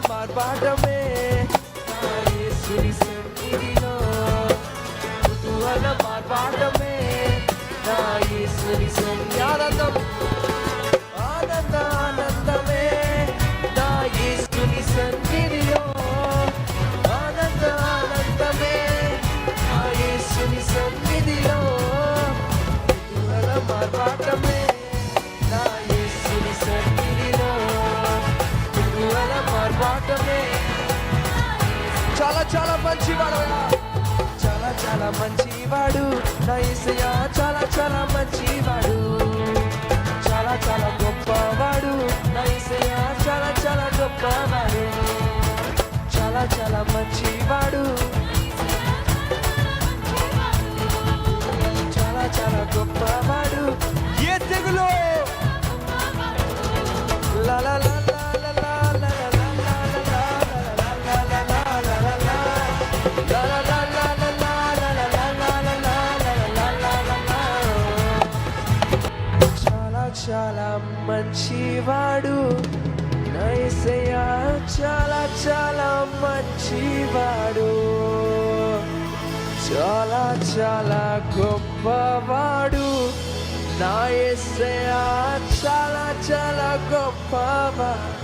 మార్పాటమే నా యేసుని సన్నిధిలో, కుతూహల మార్పాటమే నా యేసుని సన్నిధి. ఆనందమే నా యేసుని సన్నిధిలో, ఆనందమే నా యేసుని సన్నిధిలో, కుతూహల మార్పాటమే నా యేసుని సన్నిధిలో, కుతూహల మార్పాటమే. చాలా చాలా మంచివాడు, చాలా చాలా మంచివాడు నా యేసయ్య, చాలా చాలా మంచివాడు, చాలా చాలా గొప్పవాడు నా యేసయ్య, చాలా చాలా గొప్పవాడు, చాలా చాలా మంచివాడు, చాలా చాలా గొప్పవాడు. ఏ తెగులు లా లా లా లా లా లా చాలా మంచివాడు నా యేసయ్య, చాలా చాలా మంచివాడు, చాలా చాలా గొప్పవాడు నా యేసయ్య, చాలా చాలా గొప్పవాడు.